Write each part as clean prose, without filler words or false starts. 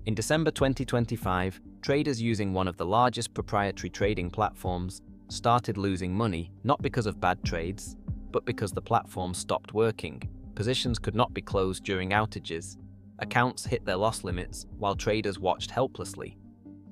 In December 2025, traders using one of the largest proprietary trading platforms started losing money not because of bad trades, but because the platform stopped working. Positions could not be closed during outages. Accounts hit their loss limits while traders watched helplessly.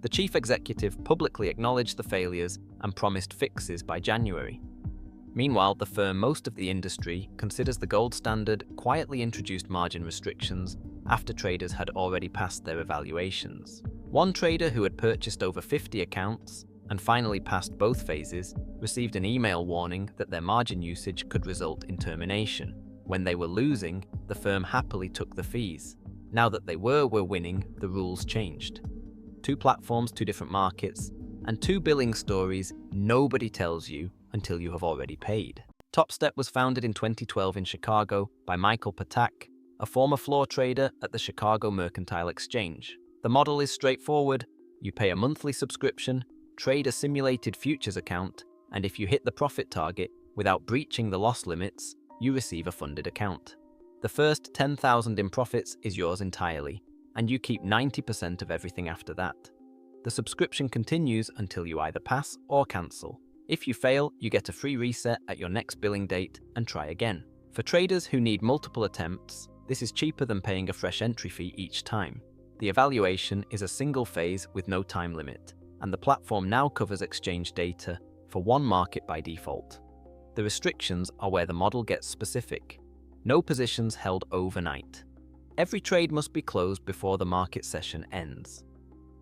The chief executive publicly acknowledged the failures and promised fixes by January. Meanwhile, the firm most of the industry considers the gold standard quietly introduced margin restrictions after traders had already passed their evaluations. One trader who had purchased over 50 accounts and finally passed both phases received an email warning that their margin usage could result in termination. When they were losing, the firm happily took the fees. Now that they were winning, the rules changed. Two platforms, two different markets, and two billing stories nobody tells you until you have already paid. Topstep was founded in 2012 in Chicago by Michael Patak, a former floor trader at the Chicago Mercantile Exchange. The model is straightforward. You pay a monthly subscription, trade a simulated futures account, and if you hit the profit target without breaching the loss limits, you receive a funded account. The first 10,000 in profits is yours entirely, and you keep 90% of everything after that. The subscription continues until you either pass or cancel. If you fail, you get a free reset at your next billing date and try again. For traders who need multiple attempts, this is cheaper than paying a fresh entry fee each time. The evaluation is a single phase with no time limit, and the platform now covers exchange data for one market by default. The restrictions are where the model gets specific. No positions held overnight. Every trade must be closed before the market session ends.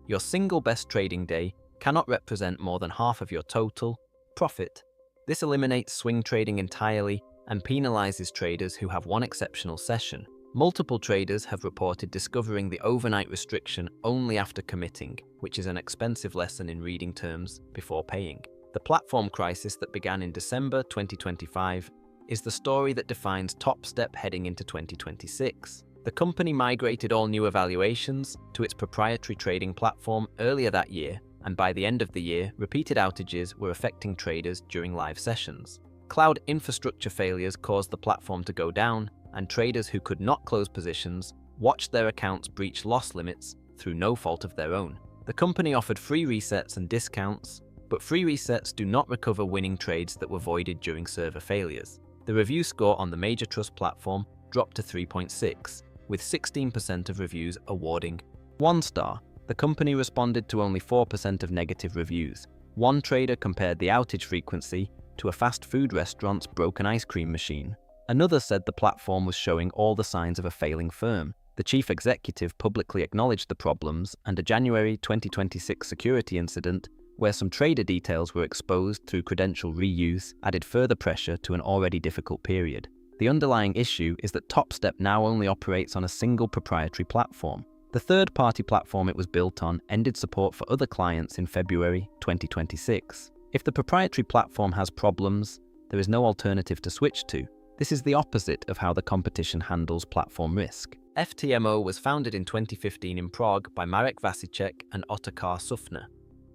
Your single best trading day cannot represent more than half of your total profit. This eliminates swing trading entirely and penalizes traders who have one exceptional session. Multiple traders have reported discovering the overnight restriction only after committing, which is an expensive lesson in reading terms before paying. The platform crisis that began in December 2025 is the story that defines Topstep heading into 2026. The company migrated all new evaluations to its proprietary trading platform earlier that year, and by the end of the year, repeated outages were affecting traders during live sessions. Cloud infrastructure failures caused the platform to go down, and traders who could not close positions watched their accounts breach loss limits through no fault of their own. The company offered free resets and discounts, but free resets do not recover winning trades that were voided during server failures. The review score on the major trust platform dropped to 3.6, with 16% of reviews awarding 1 star. The company responded to only 4% of negative reviews. One trader compared the outage frequency to a fast food restaurant's broken ice cream machine. Another said the platform was showing all the signs of a failing firm. The chief executive publicly acknowledged the problems, and a January 2026 security incident where some trader details were exposed through credential reuse added further pressure to an already difficult period. The underlying issue is that Topstep now only operates on a single proprietary platform. The third-party platform it was built on ended support for other clients in February 2026. If the proprietary platform has problems, there is no alternative to switch to. This is the opposite of how the competition handles platform risk. FTMO was founded in 2015 in Prague by Marek Vasicek and Otakar Sufner.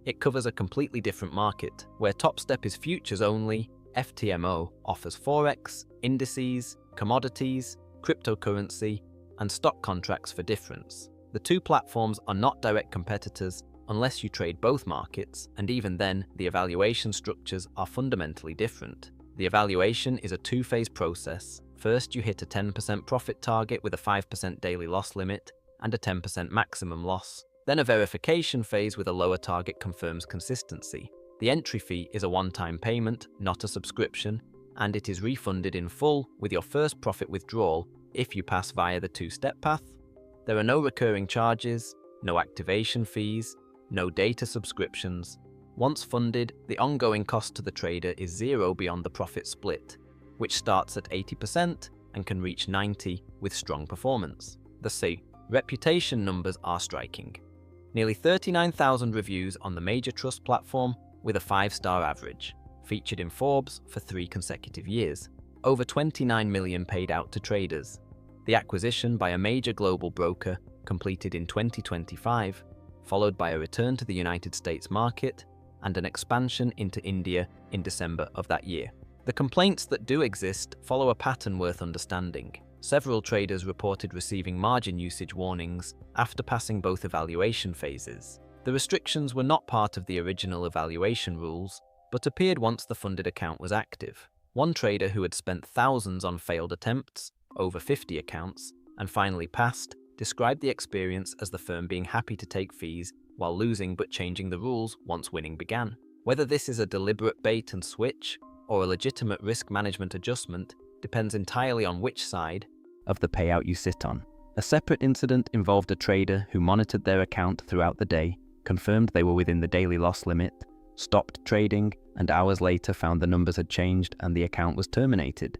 It covers a completely different market. Where Topstep is futures only, FTMO offers forex, indices, commodities, cryptocurrency, and stock contracts for difference. The two platforms are not direct competitors unless you trade both markets, and even then, the evaluation structures are fundamentally different. The evaluation is a two-phase process. First, you hit a 10% profit target with a 5% daily loss limit and a 10% maximum loss. Then a verification phase with a lower target confirms consistency. The entry fee is a one-time payment, not a subscription, and it is refunded in full with your first profit withdrawal if you pass via the two-step path. There are no recurring charges, no activation fees, no data subscriptions. Once funded, the ongoing cost to the trader is zero beyond the profit split, which starts at 80% and can reach 90% with strong performance. The reputation numbers are striking. Nearly 39,000 reviews on the major trust platform with a 5-star average, featured in Forbes for 3 consecutive years. Over 29 million paid out to traders. The acquisition by a major global broker completed in 2025, followed by a return to the United States market and an expansion into India in December of that year. The complaints that do exist follow a pattern worth understanding. Several traders reported receiving margin usage warnings after passing both evaluation phases. The restrictions were not part of the original evaluation rules, but appeared once the funded account was active. One trader who had spent thousands on failed attempts, over 50 accounts, and finally passed, described the experience as the firm being happy to take fees while losing but changing the rules once winning began. Whether this is a deliberate bait and switch or a legitimate risk management adjustment depends entirely on which side of the payout you sit on. A separate incident involved a trader who monitored their account throughout the day, confirmed they were within the daily loss limit, stopped trading, and hours later found the numbers had changed and the account was terminated.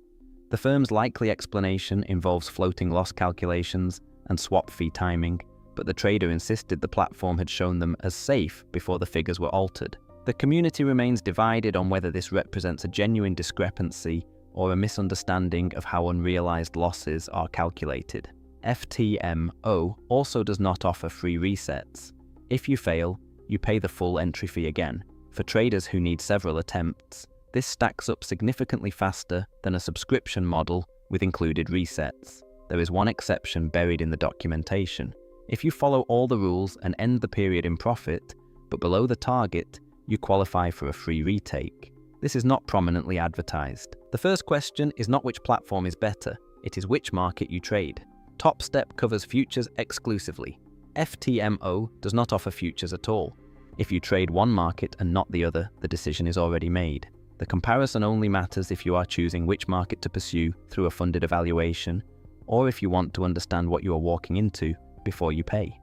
The firm's likely explanation involves floating loss calculations and swap fee timing, but the trader insisted the platform had shown them as safe before the figures were altered. The community remains divided on whether this represents a genuine discrepancy or a misunderstanding of how unrealized losses are calculated. FTMO also does not offer free resets. If you fail, you pay the full entry fee again. For traders who need several attempts, this stacks up significantly faster than a subscription model with included resets. There is one exception buried in the documentation. If you follow all the rules and end the period in profit, but below the target, you qualify for a free retake. This is not prominently advertised. The first question is not which platform is better, it is which market you trade. Topstep covers futures exclusively. FTMO does not offer futures at all. If you trade one market and not the other, the decision is already made. The comparison only matters if you are choosing which market to pursue through a funded evaluation, or if you want to understand what you are walking into before you pay.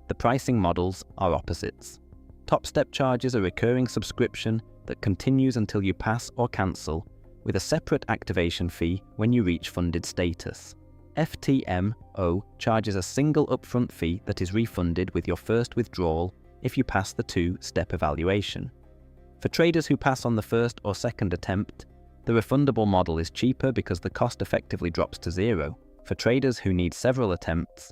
The pricing models are opposites. Topstep charges a recurring subscription that continues until you pass or cancel, with a separate activation fee when you reach funded status. FTMO charges a single upfront fee that is refunded with your first withdrawal if you pass the two-step evaluation. For traders who pass on the first or second attempt, the refundable model is cheaper because the cost effectively drops to zero. For traders who need several attempts,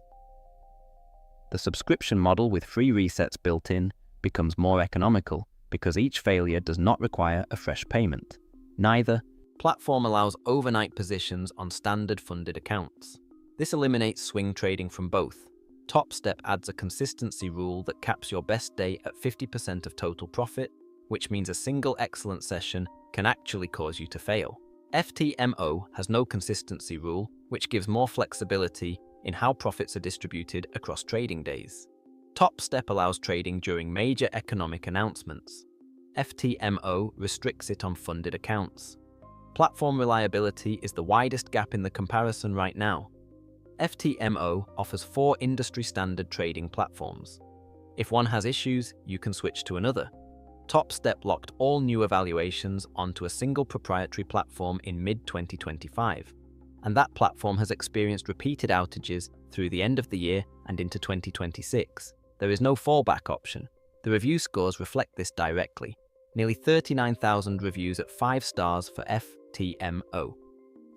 the subscription model with free resets built in becomes more economical because each failure does not require a fresh payment. Neither platform allows overnight positions on standard funded accounts. This eliminates swing trading from both. Topstep adds a consistency rule that caps your best day at 50% of total profit, which means a single excellent session can actually cause you to fail. FTMO has no consistency rule, which gives more flexibility in how profits are distributed across trading days. Topstep allows trading during major economic announcements. FTMO restricts it on funded accounts. Platform reliability is the widest gap in the comparison right now. FTMO offers 4 industry-standard trading platforms. If one has issues, you can switch to another. Topstep locked all new evaluations onto a single proprietary platform in mid-2025, and that platform has experienced repeated outages through the end of the year and into 2026. There is no fallback option. The review scores reflect this directly. Nearly 39,000 reviews at 5 stars for FTMO.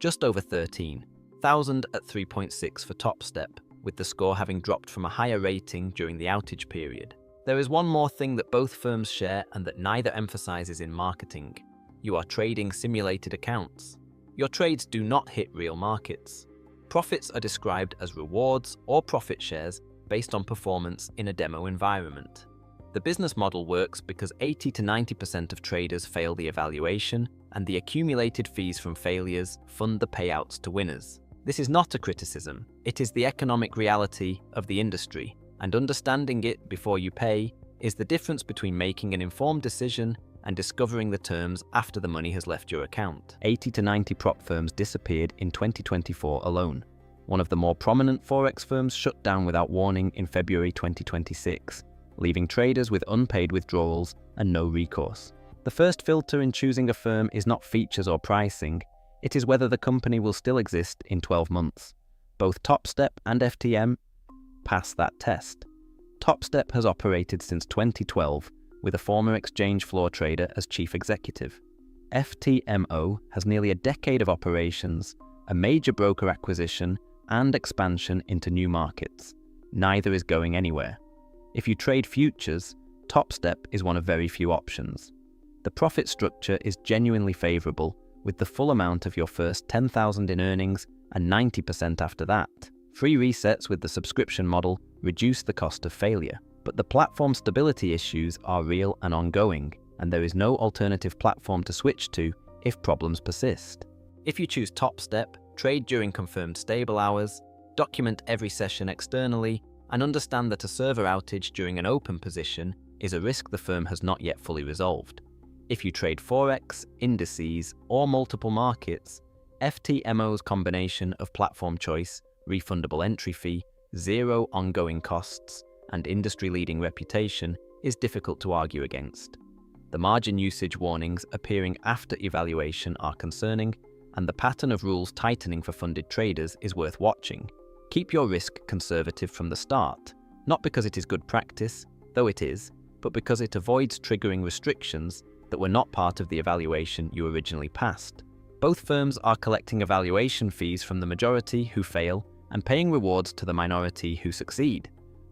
Just over 13,000 at 3.6 for Topstep, with the score having dropped from a higher rating during the outage period. There is one more thing that both firms share and that neither emphasizes in marketing. You are trading simulated accounts. Your trades do not hit real markets. Profits are described as rewards or profit shares based on performance in a demo environment. The business model works because 80 to 90% of traders fail the evaluation, and the accumulated fees from failures fund the payouts to winners. This is not a criticism, it is the economic reality of the industry, and understanding it before you pay is the difference between making an informed decision and discovering the terms after the money has left your account. 80 to 90 prop firms disappeared in 2024 alone. One of the more prominent Forex firms shut down without warning in February 2026, leaving traders with unpaid withdrawals and no recourse. The first filter in choosing a firm is not features or pricing, it is whether the company will still exist in 12 months. Both Topstep and FTM pass that test. Topstep has operated since 2012, with a former exchange floor trader as chief executive. FTMO has nearly a decade of operations, a major broker acquisition, and expansion into new markets. Neither is going anywhere. If you trade futures, Topstep is one of very few options. The profit structure is genuinely favorable, with the full amount of your first $10,000 in earnings and 90% after that. Free resets with the subscription model reduce the cost of failure. But the platform stability issues are real and ongoing, and there is no alternative platform to switch to if problems persist. If you choose Topstep, trade during confirmed stable hours, document every session externally, and understand that a server outage during an open position is a risk the firm has not yet fully resolved. If you trade Forex, indices, or multiple markets, FTMO's combination of platform choice, refundable entry fee, zero ongoing costs, and industry-leading reputation is difficult to argue against. The margin usage warnings appearing after evaluation are concerning, and the pattern of rules tightening for funded traders is worth watching. Keep your risk conservative from the start, not because it is good practice, though it is, but because it avoids triggering restrictions that were not part of the evaluation you originally passed. Both firms are collecting evaluation fees from the majority who fail and paying rewards to the minority who succeed.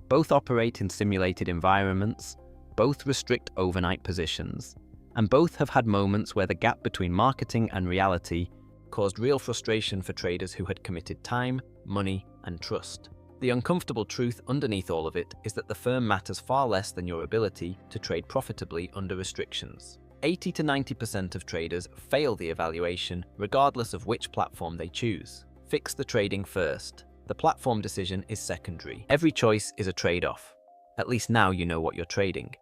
Both operate in simulated environments, both restrict overnight positions, and both have had moments where the gap between marketing and reality caused real frustration for traders who had committed time, money, and trust. The uncomfortable truth underneath all of it is that the firm matters far less than your ability to trade profitably under restrictions. 80 to 90% of traders fail the evaluation regardless of which platform they choose. Fix the trading first. The platform decision is secondary. Every choice is a trade-off. At least now you know what you're trading.